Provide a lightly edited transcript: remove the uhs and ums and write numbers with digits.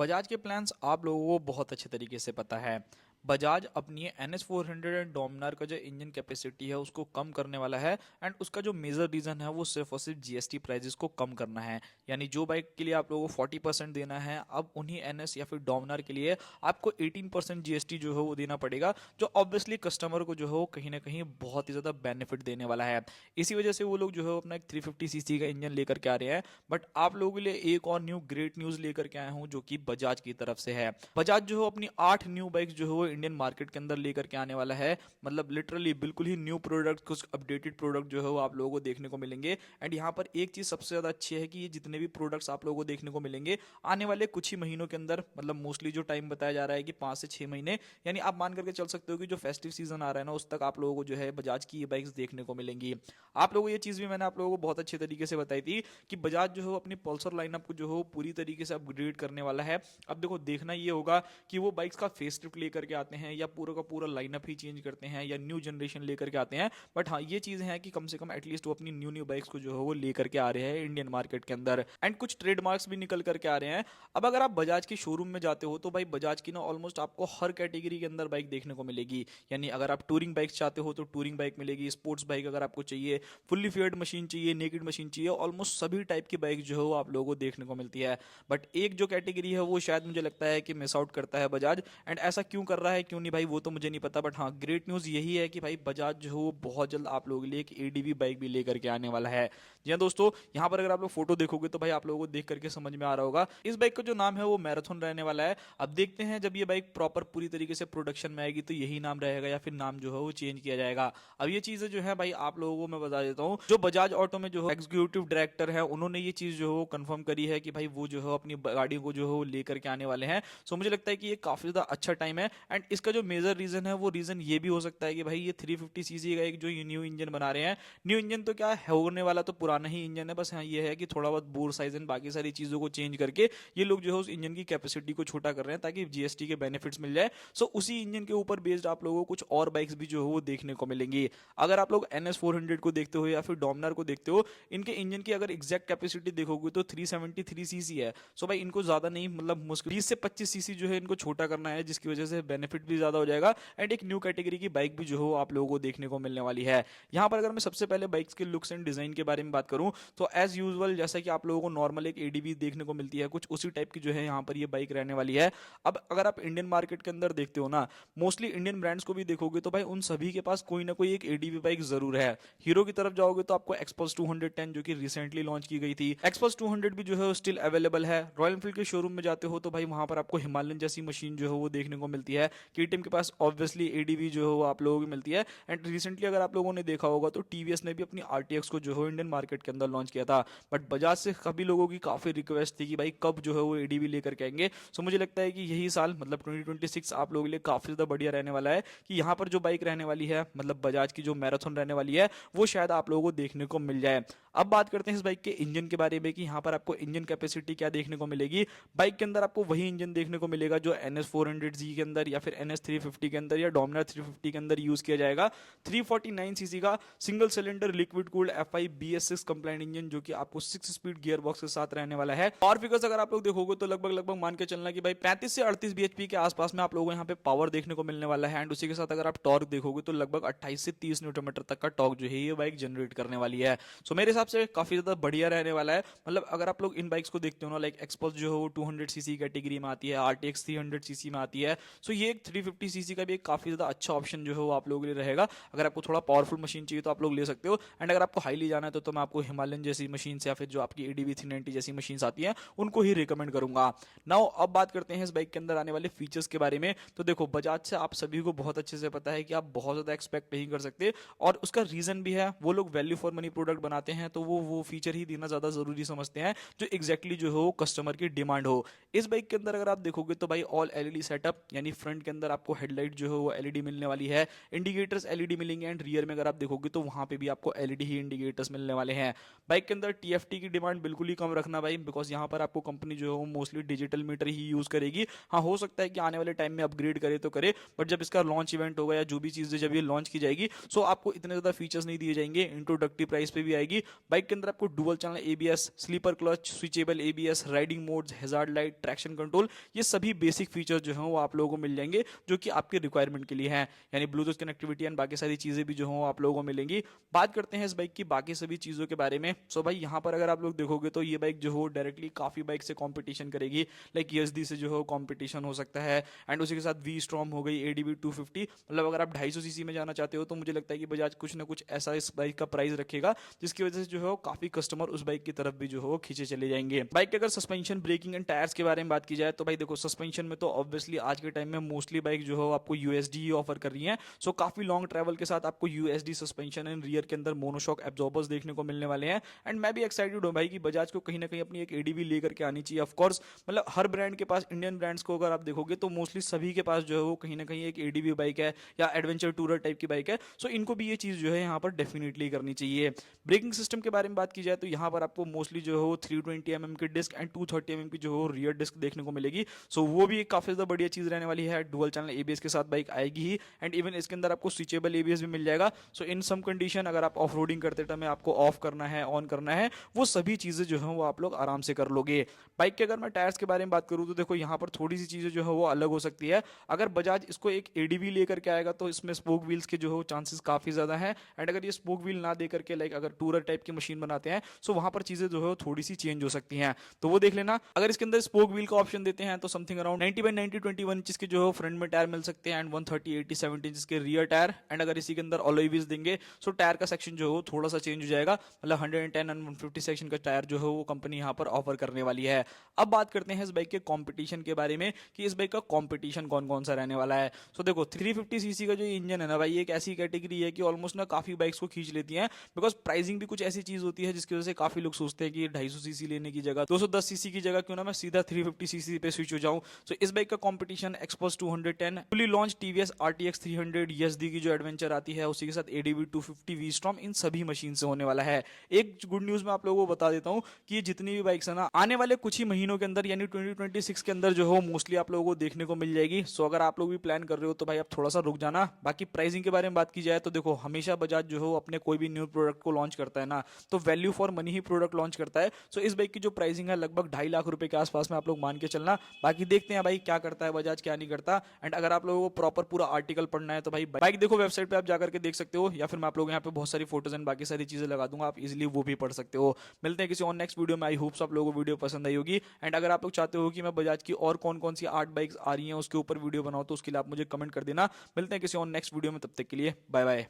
बजाज के प्लान्स आप लोगों को बहुत अच्छे तरीके से पता है। बजाज अपनी NS 400 एंड डोमिनार का जो इंजन कैपेसिटी है उसको कम करने वाला है। एंड उसका जो मेजर रीजन है वो सिर्फ और सिर्फ जीएसटी प्राइजेस को कम करना है। यानी जो बाइक के लिए आप लोगों को 40% देना है, अब उन्हीं NS या फिर डोमिनार के लिए आपको 18% जीएसटी जो है वो देना पड़ेगा, जो ऑब्वियसली कस्टमर को जो है वो कहीं ना कहीं बहुत ही ज़्यादा बेनिफिट देने वाला है। इसी वजह से वो लोग जो है अपना एक 350cc का इंजन लेकर के आ रहे हैं। बट आप लोगों के लिए एक और न्यू ग्रेट न्यूज़ लेकर के आया हूँ जो कि बजाज की तरफ से है। बजाज जो है अपनी 8 न्यू बाइक्स जो है वो इंडियन मार्केट के अंदर लेकर के आने वाला है। मतलब लिटरली बिल्कुल ही न्यू प्रोडक्ट, कुछ अपडेटेड प्रोडक्ट जो है वो आप लोगों को देखने को मिलेंगे। एंड यहाँ पर एक चीज सबसे ज्यादा अच्छी है कि ये जितने भी प्रोडक्ट्स आप लोगों को देखने को मिलेंगे आने वाले कुछ ही महीनों के अंदर, मतलब मोस्टली जो टाइम बताया जा रहा है कि 5 से 6 महीने, यानी आप मान करके चल सकते हो कि जो फेस्टिव सीजन आ रहा है ना उस तक आप लोगों को जो है बजाज की ये बाइक्स देखने को मिलेंगी। आप लोगों को ये चीज भी मैंने आप लोगों को बहुत अच्छे तरीके से बताई थी कि बजाज जो है अपनी पल्सर लाइनअप को जो है पूरी तरीके से अपग्रेड करने वाला है। अब देखो, देखना ये होगा कि वो बाइक्स का फेस लिफ्ट लेकर के आते हैं या पूरा का पूरा लाइनअप ही चेंज करते हैं या न्यू जनरेशन लेकर के आते हैं। बट हाँ, ये चीजें हैं कि कम से कम एटलीस्ट वो अपनी न्यू न्यू बाइक्स को जो है वो लेकर के आ रहे हैं इंडियन मार्केट के अंदर। एंड कुछ ट्रेडमार्क्स भी निकल करके आ रहे हैं। अब अगर आप बजाज के शोरूम में जाते हो तो भाई बजाज की ना ऑलमोस्ट आपको हर कैटेगरी के अंदर बाइक देखने को मिलेगी। यानी अगर आप टूरिंग बाइक चाहते हो तो टूरिंग बाइक मिलेगी, स्पोर्ट्स बाइक अगर आपको चाहिए, फुल्ली फेयर्ड मशीन चाहिए, नेकेड मशीन चाहिए, ऑलमोस्ट सभी टाइप की बाइक जो है वो आप लोगों को देखने को मिलती है। बट एक जो कैटेगरी है वो शायद मुझे लगता है कि मिस आउट करता है बजाज। एंड ऐसा क्यों कर रहा है क्यों नहीं भाई वो तो मुझे नहीं पता। बट हाँ, ग्रेट न्यूज़ यही है कि भाई बजाज जो है वो बहुत जल्द आप लोगों के लिए एक एडीवी बाइक भी लेकर के आने वाला है। जी हाँ दोस्तों, यहाँ पर अगर आप लोग फोटो देखोगे तो भाई आप लोगों को देख करके समझ में आ रहा होगा इस बाइक का जो नाम है वो मैराथन रहने वाला है। अब देखते हैं जब ये बाइक प्रॉपर पूरी तरीके से प्रोडक्शन में आएगी तो यही नाम रहेगा या फिर नाम जो है वो चेंज किया जाएगा। अब ये चीजें जो है भाई आप लोगों को मैं बता देता हूँ, जो बजाज ऑटो में जो है एग्जीक्यूटिव डायरेक्टर है उन्होंने ये चीज जो है वो कंफर्म करी है कि भाई वो जो है अपनी गाड़ी को जो है वो लेकर के आने वाले हैं। सो मुझे लगता है कि ये काफी ज्यादा अच्छा टाइम है। एंड इसका जो मेजर रीजन है वो रीजन ये भी हो सकता है कि भाई ये 350cc का एक जो न्यू इंजन बना रहे हैं। न्यू इंजन तो क्या है, होने वाला तो पुराना ही इंजन है, बस हाँ ये है कि थोड़ा बहुत बोर साइज एंड बाकी सारी चीजों को चेंज करके ये लोग जो है उस इंजन की कैपेसिटी को छोटा कर रहे हैं ताकि जीएसटी के बेनिफिट्स मिल जाए। सो उसी इंजन के ऊपर बेस्ड आप लोगों को कुछ और बाइक्स भी जो है वो देखने को मिलेंगी। अगर आप लोग NS 400 को देखते हो या फिर डोमिनार को देखते हो, इनके इंजन की अगर एग्जैक्ट कैपेसिटी देखोगे तो 373cc है। सो भाई इनको ज्यादा नहीं, मतलब मुश्किल 20 से 25cc जो है इनको छोटा करना है, जिसकी वजह से बेनिफिट भी ज्यादा हो जाएगा। एंड एक न्यू कैटेगरी की बाइक भी जो है आप लोगों को देखने को मिलने वाली है। यहाँ पर अगर मैं सबसे पहले बाइक्स के लुक्स एंड डिजाइन के बारे में बात करूं तो एज यूजुअल जैसा कि आप लोगों को नॉर्मल एक एडीवी देखने को मिलती है, कुछ उसी टाइप की जो है यहाँ पर ये बाइक रहने वाली है। अब अगर आप इंडियन मार्केट के अंदर देखते हो ना, मोस्टली इंडियन ब्रांड्स को भी देखोगे तो भाई उन सभी के पास कोई ना कोई एक एडीवी बाइक जरूर है। हीरो की तरफ जाओगे तो आपको एक्सपल्स 210 जो कि रिसेंटली लॉन्च की गई थी, एक्सपल्स 200 भी जो है स्टिल अवेलेबल है। रॉयल एनफील्ड के शोरूम में जाते हो तो भाई वहां पर आपको हिमालयन जैसी मशीन जो है वो देखने को मिलती है। केटीएम के पास ऑब्वियसली एडीवी जो है वो आप लोगों को मिलती है। एंड रिसेंटली अगर आप लोगों ने देखा होगा तो टीवीएस ने भी अपनी आरटीएक्स को जो है इंडियन मार्केट के अंदर लॉन्च किया था। बट बजाज से सभी लोगों की काफी रिक्वेस्ट थी कि भाई कब जो है वो एडीवी लेकर के आएंगे। सो मुझे लगता है कि यही साल मतलब 2026 आप लोगों के लिए काफी ज्यादा बढ़िया रहने वाला है कि यहाँ पर जो बाइक रहने वाली है, मतलब बजाज की जो मैराथन रहने वाली है, वो शायद आप लोगों को देखने को मिल जाए। अब बात करते हैं इस बाइक के इंजन के बारे में कि यहाँ पर आपको इंजन कैपेसिटी क्या देखने को मिलेगी। बाइक के अंदर आपको वही इंजन देखने को मिलेगा जो NS 400Z के अंदर या फिर NS 350 के अंदर या डोमिनार 350 के अंदर यूज किया जाएगा। 349cc का single cylinder liquid cooled FI BS6 complaint engine जो कि आपको 6 स्पीड गियर बॉक्स के साथ रहने वाला है। पावर फिगर्स अगर आप लोग देखोगे तो लगभग लगभग मान के चलना कि भाई 35 से 38 bhp के आसपास में आप लोगों को यहाँ पे पावर देखने को मिलने वाला है। एंड उसी के साथ अगर आप टॉर्क देखोगे तो लगभग 28 से 30 न्यूटन मीटर तक का टॉर्क जो है ये बाइक जनरेट करने वाली है। सो मेरे हिसाब से काफी ज्यादा बढ़िया रहने वाला है। मतलब अगर आप लोग इन बाइक्स को देखते हो ना, लाइक एक्सपल्स जो है वो 200cc कैटेगरी में आती है, RTX 300cc में आती है। सो ये एक 350cc का भी एक काफी ज्यादा अच्छा ऑप्शन जो है वो आप लोगों के लिए रहेगा। अगर आपको थोड़ा पावरफुल मशीन चाहिए तो आप लोग ले सकते हो। एंड अगर आपको हाईली जाना है तो मैं आपको हिमालयन जैसी मशीन या फिर जो आपकी एडीवी 390 जैसी मशीन आती है उनको ही रिकमेंड करूंगा। नाउ अब बात करते हैं इस बाइक के अंदर आने वाले फीचर्स के बारे में। तो देखो, बजाज से आप सभी को बहुत अच्छे से पता है कि आप बहुत ज्यादा एक्सपेक्ट नहीं कर सकते, और उसका रीजन भी है, वो लोग वैल्यू फॉर मनी प्रोडक्ट बनाते हैं तो वो फीचर ही देना ज्यादा जरूरी समझते हैं जो एग्जैक्टली जो हो कस्टमर की डिमांड हो। इस बाइक के अंदर अगर आप देखोगे तो भाई ऑल एलईडी सेटअप, यानी फ्रंट वेरिएंट के अंदर आपको हेडलाइट जो है वो एलईडी मिलने वाली है, इंडिकेटर्स एलईडी मिलेंगे, एंड रियर में अगर आप देखोगे तो वहां पे भी आपको एलईडी ही इंडिकेटर्स मिलने वाले हैं। बाइक के अंदर टीएफटी की डिमांड बिल्कुल ही कम रखना भाई, बिकॉज यहाँ पर आपको कंपनी जो है वो मोस्टली डिजिटल मीटर ही यूज करेगी। हाँ, हो सकता है कि आने वाले टाइम में अपग्रेड करे तो करे, बट जब इसका लॉन्च इवेंट होगा या जो भी चीजें जब ये लॉन्च की जाएगी, सो आपको इतने ज्यादा फीचर्स नहीं दिए जाएंगे, इंट्रोडक्टरी प्राइस पे भी आएगी। बाइक के अंदर आपको dual channel ABS, slipper clutch, switchable ABS, riding modes, hazard light, traction control, ये सभी बेसिक फीचर्स जो हैं वो आप लोगों को मिल जाएंगे जो कि आपके रिक्वायरमेंट के लिए हैं, यानी ब्लूटूथ कनेक्टिविटी एंड बाकी सारी चीजें भी जो हैं वो आप लोगों को मिलेंगी। बात करते हैं इस बाइक की बाकी सभी चीजों के बारे में। सो भाई यहाँ पर अगर आप लोग देखोगे तो ये बाइक जो हो डायरेक्टली काफी बाइक से कंपटीशन करेगी, लाइक ईएसडी से जो है कंपटीशन हो सकता है, एंड उसी के साथ वी स्ट्रॉम हो गई, एडीबी 250, मतलब अगर आप 250 सीसी में जाना चाहते हो तो मुझे लगता है कि बजाज कुछ ना कुछ ऐसा इस बाइक का प्राइस रखेगा जिसकी वजह से जो है काफी कस्टमर उस बाइक की तरफ भी जो है खींचे चले जाएंगे। बाइक के अगर सस्पेंशन, ब्रेकिंग एंड टायर्स के बारे में बात की जाए तो भाई देखो, सस्पेंशन में तो ऑब्वियसली आज के टाइम में मोस्टली बाइक जो है आपको यूएसडी ही ऑफर कर रही है। सो काफी लॉन्ग ट्रैवल के साथ आपको यूएसडी सस्पेंशन एंड रियर के अंदर मोनोशॉक एब्जॉर्बर्स देखने को मिलने वाले हैं। एंड मैं भी एक्साइटेड हूँ भाई कि बजाज को कहीं ना कहीं अपनी एक एडीवी लेकर के आनी चाहिए। ऑफकोर्स मतलब हर ब्रांड के पास, इंडियन ब्रांड्स को अगर आप देखोगे तो मोस्टली सभी के पास जो है वो कहीं ना कहीं एक एडीवी बाइक है या एडवेंचर टूरर टाइप की बाइक है। सो इनको भी ये चीज जो है यहाँ पर डेफिनेटली करनी चाहिए। ब्रेकिंग सिस्टम के बारे में बात की जाए तो यहाँ पर आपको मोस्टली जो है वो 320 mm की डिस्क एंड 230 mm की जो है रियर डिस्क देखने को मिलेगी। सो वो भी एक काफी ज्यादा बढ़िया चीज रहने वाली है। डुअल चैनल एबीएस के साथ बाइक आएगी ही, एंड इवन इसके अंदर आपको स्विचेबल एबीएस भी मिल जाएगा। सो इन सम कंडीशन अगर आप ऑफ रोडिंग करते टाइम आपको ऑफ करना है, ऑन करना है, वो सभी चीजें जो है वो आप लोग आराम से कर लोगे। बाइक के अगर मैं टायर्स के बारे में बात करूँ तो देखो यहाँ पर थोड़ी सी चीजें जो है वो अलग हो सकती है। अगर बजाज इसको एक एडीवी लेकर के आएगा तो इसमें स्पोक व्हील्स के जो है चांसेस काफी ज्यादा है, एंड अगर ये स्पोक व्हील ना दे करके लाइक अगर टूरर टाइप की मशीन बनाते हैं सो वहां पर चीजें जो है थोड़ी सी चेंज हो सकती हैं, तो वो देख लेना। अगर इसके अंदर स्पोक व्हील का ऑप्शन देते हैं तो समथिंग अराउंड 90 बाई 90 21 इंच के जो है फ्रंट में टायर मिल सकते हैं, एंड 130 80 70 इंच के रियर टायर। एंड अगर इसी के अंदर अलॉय व्हील्स देंगे सो टायर का सेक्शन जो है थोड़ा सा चेंज हो जाएगा, मतलब 110 एंड 150 सेक्शन का टायर जो है वो कंपनी यहाँ पर ऑफर करने वाली है। अब बात करते हैं इस बाइक के कॉम्पिटिशन के बारे में कि इस बाइक का कॉम्पिटिशन कौन कौन सा रहने वाला है। सो देखो 350 सीसी का जो इंजन है ना भाई, एक ऐसी कैटेगरी है कि ऑलमोस्ट ना काफी बाइक्स को खींच लेती है, बिकॉज प्राइसिंग भी कुछ ऐसी चीज होती है जिसकी वजह से काफी लोग सोचते हैं कि 250 सीसी लेने की जगह 210 सीसी की जगह क्यों ना मैं सीधा 350 सीसी पे स्विच हो जाऊं। सो इस बाइक का competition XPulse 210, fully launch TVS RTX 300 ESD की जो एडवेंचर आती है, उसी के साथ एडीवी 250 वी स्टॉर्म, इन सभी मशीन से होने वाला है। एक गुड न्यूज मैं आप लोगों को बता देता हूं कि ये जितनी भी बाइक्स है ना आने वाले कुछ ही महीनों के अंदर यानी 2026 के अंदर जो है मोस्टली आप लोगों को देखने को मिल जाएगी। सो अगर आप लोग भी प्लान कर रहे हो तो भाई आप थोड़ा सा रुक जाना। बाकी प्राइसिंग के बारे में बात की जाए तो देखो, हमेशा बजाज जो है अपने कोई भी न्यू प्रोडक्ट को लॉन्च करता है ना तो value for money he product launch करता है। सो इस बाइक की जो प्राइसिंग है लगभग 2.5 लाख रुपए के आसपास में आप लोग मान के चलना। बाकी देखते हैं भाई क्या करता है बजाज, क्या नहीं करता। एंड अगर आप लोगों को प्रॉपर पूरा आर्टिकल पढ़ना है तो भाई बाइक देखो वेबसाइट पे आप जाकर के देख सकते हो, या फिर मैं आप लोग यहाँ पे बहुत सारी फोटोज एंड बाकी सारी चीजें लगा दूंगा, आप इजिली वो भी पढ़ सकते हो। मिलते हैं किसी और नेक्स्ट वीडियो में। आई होप्स आप लोगों को वीडियो पसंद आई होगी, एंड अगर आप लोग चाहते हो कि मैं बजाज की और कौन कौन सी 8 बाइक्स आ रही हैं उसके ऊपर वीडियो बनाऊं तो उसके लिए आप मुझे कमेंट कर देना। मिलते हैं किसी और नेक्स्ट वीडियो में, तब तक के लिए बाय बाय।